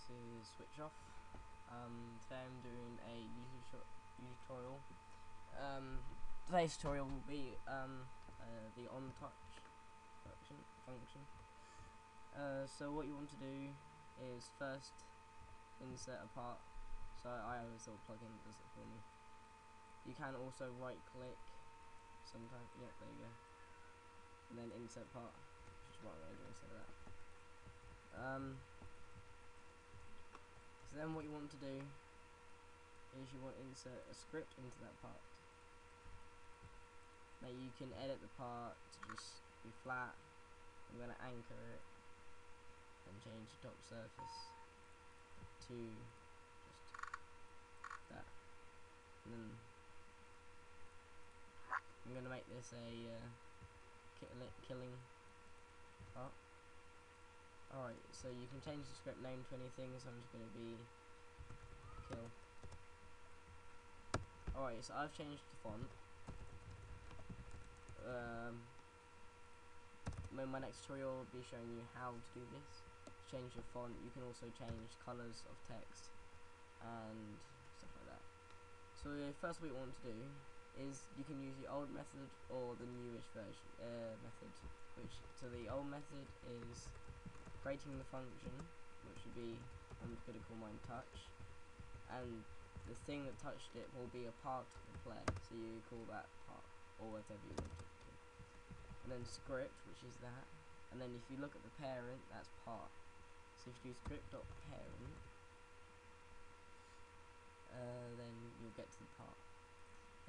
is Switch Off. Today I'm doing a tutorial. Today's tutorial will be the on-touch function. So what you want to do is first insert a part. So I have a little plugin that does it for me. You can also right click sometimes. Yeah, there you go. And then insert part, which is what I'm going to do instead of that. So then what you want to do is you want to insert a script into that part. Now you can edit the part to just be flat. I'm going to anchor it and change the top surface to just that. And then I'm going to make this a killing part. Alright, so you can change the script name to anything, so I'm just going to be kill. Alright, so I've changed the font. In my next tutorial will be showing you how to do this. To change your font, you can also change colours of text and stuff like that. So first what you want to do is you can use the old method or the newish version method. So the old method is creating the function, which would be, I'm going to call mine touch, and the thing that touched it will be a part of the player, so you call that part, or whatever you want it to. And then script, which is that, and then if you look at the parent, that's part. So if you do script.parent, then you'll get to the part.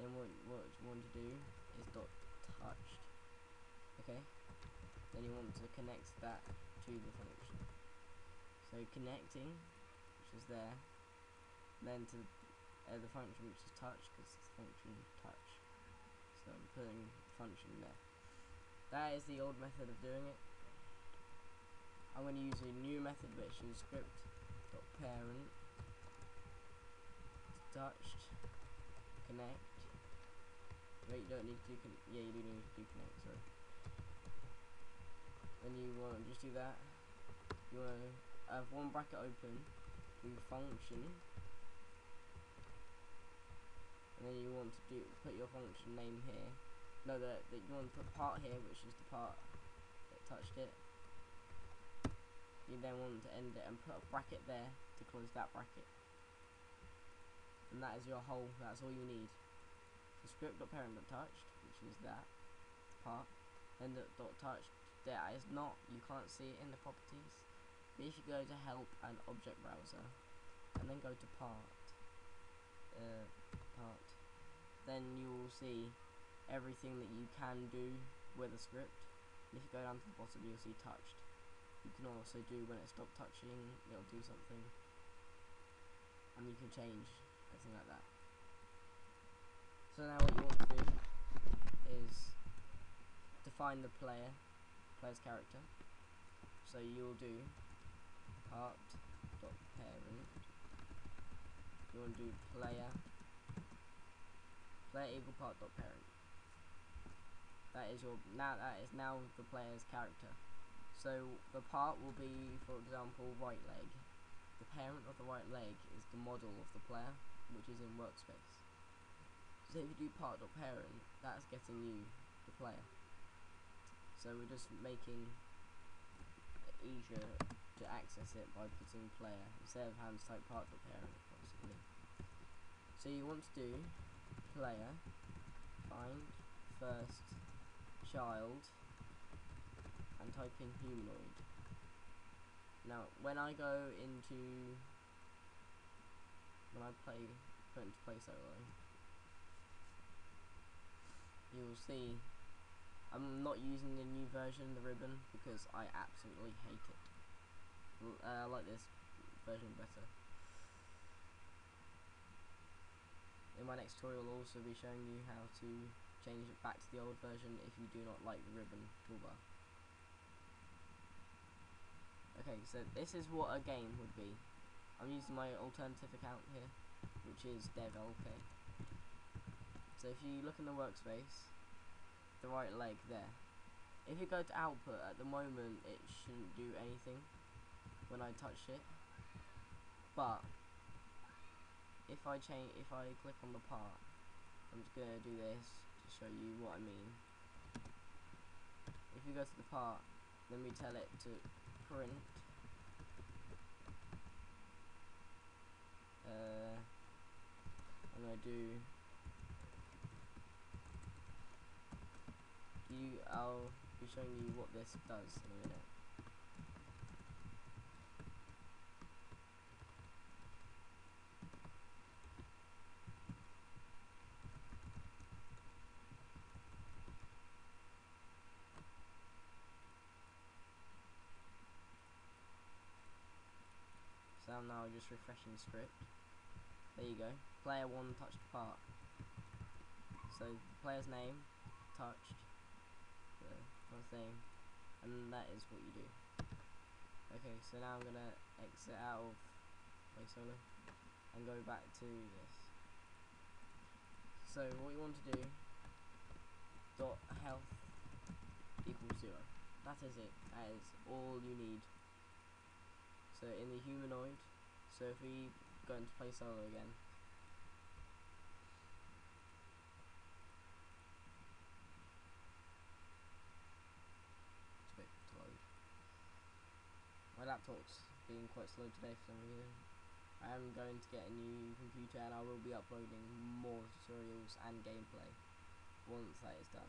Then what you want to do is .touched, okay? Then you want to connect that to the function. So connecting, which is there, then to the function which is touch, because it's function touch. So I'm putting the function there. That is the old method of doing it. I'm going to use a new method which is script.parent touched connect. Wait, you don't need to do yeah, you do need to do connect, sorry. Then you want to just do that. You want to have one bracket open, do function, and then you want to put your function name here. No, that you want to put part here, which is the part that touched it. You then want to end it and put a bracket there to close that bracket. And that is your whole. That's all you need. So script.parent.touched, which is that part, then .touched. That is not, you can't see it in the properties, but if you go to help and object browser and then go to part, then you will see everything that you can do with a script. And if you go down to the bottom, you'll see touched. You can also do when it stopped touching, it'll do something, and you can change everything like that. So now what you want to do is define the player's character. So you'll do part.parent. You want to do player equal part.parent. That is now the player's character. So the part will be, for example, right leg. The parent of the right leg is the model of the player, which is in workspace. So if you do part.parent, that's getting you the player. So we're just making it easier to access it by putting player instead of having to type part.parent constantly. So you want to do player find first child and type in humanoid. Now when I put into play solo, you will see I'm not using the new version, the ribbon, because I absolutely hate it. I like this version better. In my next tutorial I'll also be showing you how to change it back to the old version if you do not like the ribbon toolbar. Okay, so this is what a game would be. I'm using my alternative account here, which is dev.lk. So if you look in the workspace, the right leg there. If you go to output, at the moment it shouldn't do anything when I touch it. But if I click on the part, I'm just gonna do this to show you what I mean. If you go to the part, then we tell it to print I'm gonna do I'll be showing you what this does in a minute. So I'm now just refreshing the script. There you go. Player 1 touched the part. So the player's name, touched, the thing, and that is what you do. Okay, so now I'm gonna exit out of Play Solo and go back to this. So what you want to do, dot health equals 0. That is it. That is all you need. So in the humanoid, so if we go into Play Solo again, it's a bit slow. My laptop's being quite slow today for some reason. I am going to get a new computer and I will be uploading more tutorials and gameplay once that is done.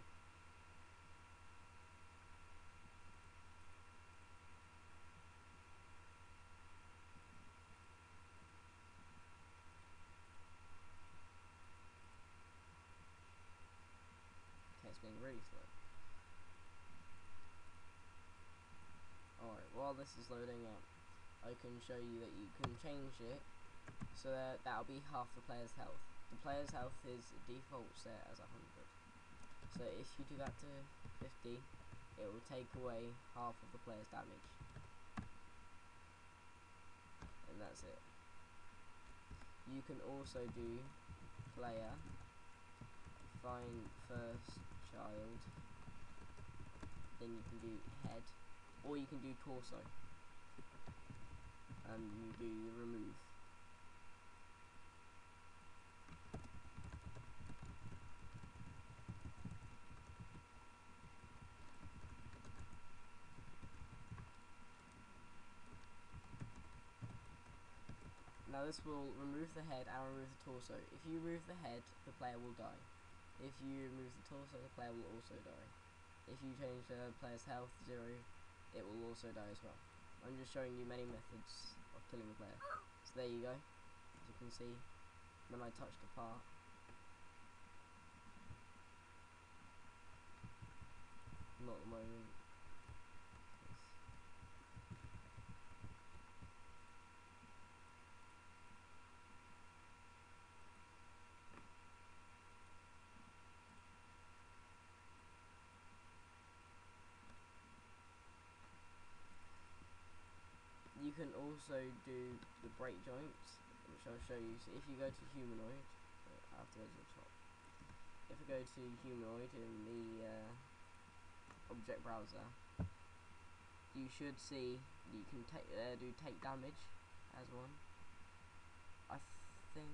Okay, it's being really slow. Alright, while this is loading up, I can show you that you can change it so that that'll be half the player's health. The player's health is default set as 100. So if you do that to 50, it will take away half of the player's damage. And that's it. You can also do player, find first child, then you can do head, or you can do torso. And you do remove. Now this will remove the head and remove the torso. If you remove the head, the player will die. If you remove the torso, the player will also die. If you change the player's health to 0, it will also die as well. I'm just showing you many methods of killing the player. So there you go. As you can see, when I touch the part, not at the moment. You can also do the break joints, which I'll show you. So if you go to humanoid, I have to go to the top. If I go to humanoid in the object browser, you should see you can do take damage as one. I think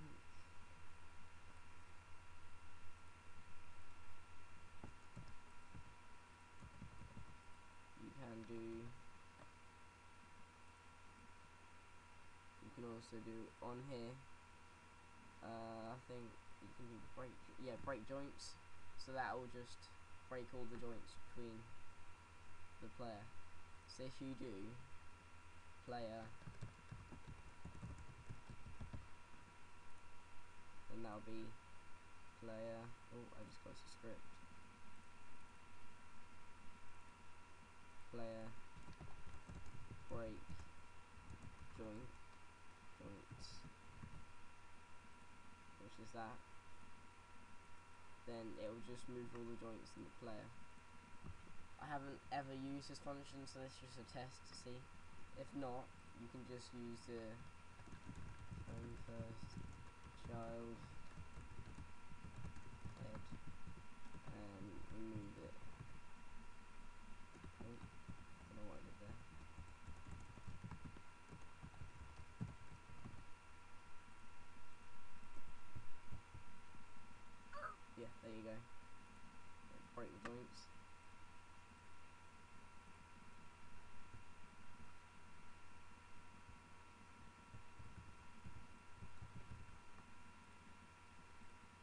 you can do. You can also do on here. I think you can do break joints. So that will just break all the joints between the player. So if you do player, then that'll be player. Oh, I just closed the script. Player break joints, which is that. Then it will just move all the joints in the player. I haven't ever used this function, so this is just a test to see. If not, you can just use the first child head and remove it. Oh, I don't know what I did there. you go. Break the joints.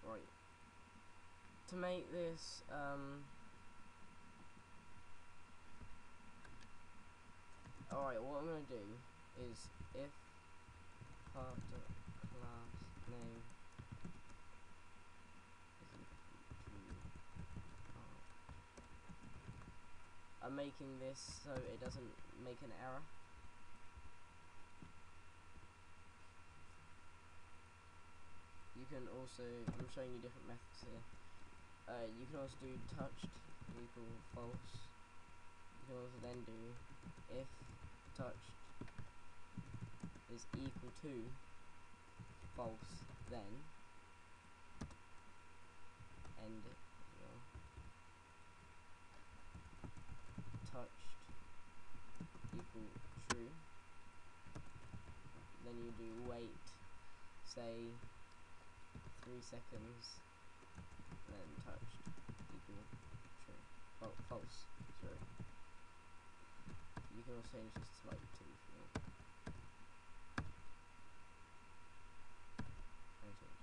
Right. To make this, alright, what I'm going to do is if part of class name is equal to part. I'm making this so it doesn't make an error. You can also, I'm showing you different methods here. You can also do touched equal false. You can also then do if touched is equal to false, then end it as well. Touched equal true. Then you do wait, say 3 seconds, then touched equal true. Oh, false. Sorry. You can also change this to like 2 if you want. And change it.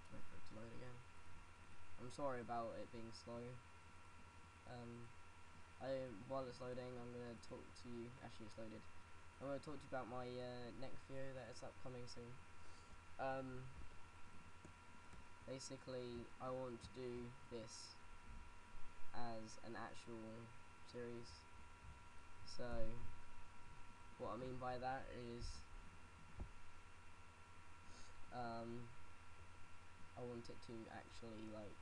Wait for it to load again. I'm sorry about it being slow. While it's loading, I'm going to talk to you. Actually, it's loaded. I'm going to talk to you about my next video that is upcoming soon. Basically, I want to do this as an actual series. So, what I mean by that is, I want it to actually like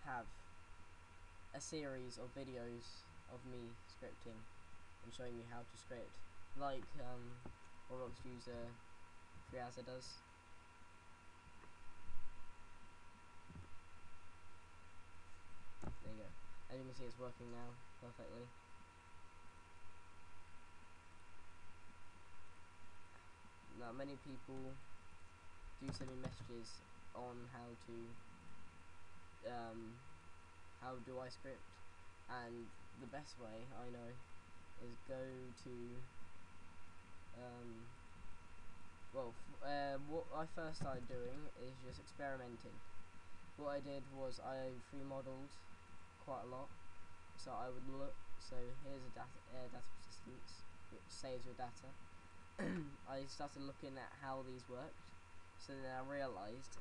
have a series of videos of me scripting and showing you how to script, like ROBLOX user Freeasa does. There you go. As you can see, it's working now perfectly. Now, many people do send me messages on how to how do I script, and the best way I know is go to what I first started doing is just experimenting. What I did was I free modeled quite a lot, so I would look, so here's a data persistence which saves your data. I started looking at how these worked, so then I realised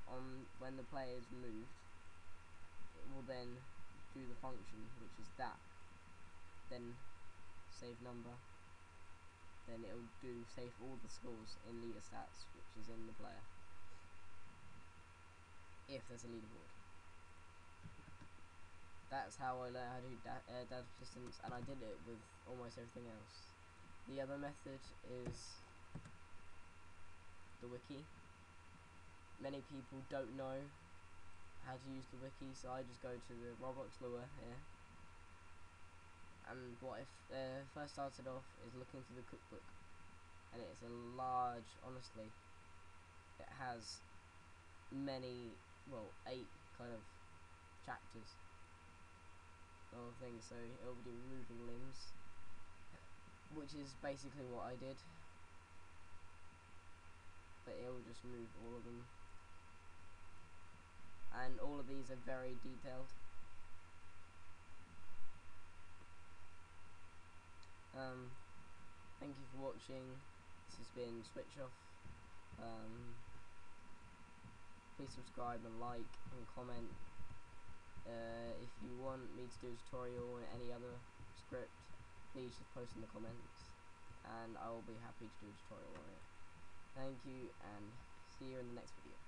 when the player is moved, it will then do the function, which is that, then save number, then it will save all the scores in leader stats, which is in the player, if there's a leaderboard. That's how I learned how to do data persistence, and I did it with almost everything else. The other method is the wiki. Many people don't know how to use the wiki, so I just go to the ROBLOX lure here, and what I first started off is looking through the cookbook, and it's a large, honestly, it has many, well, 8 kind of chapters of things, so it'll be removing limbs, which is basically what I did, but it will just move all of them. And all of these are very detailed. Thank you for watching. This has been Switch Off. Please subscribe and like and comment. If you want me to do a tutorial on any other script, please just post in the comments, and I will be happy to do a tutorial on it. Thank you, and see you in the next video.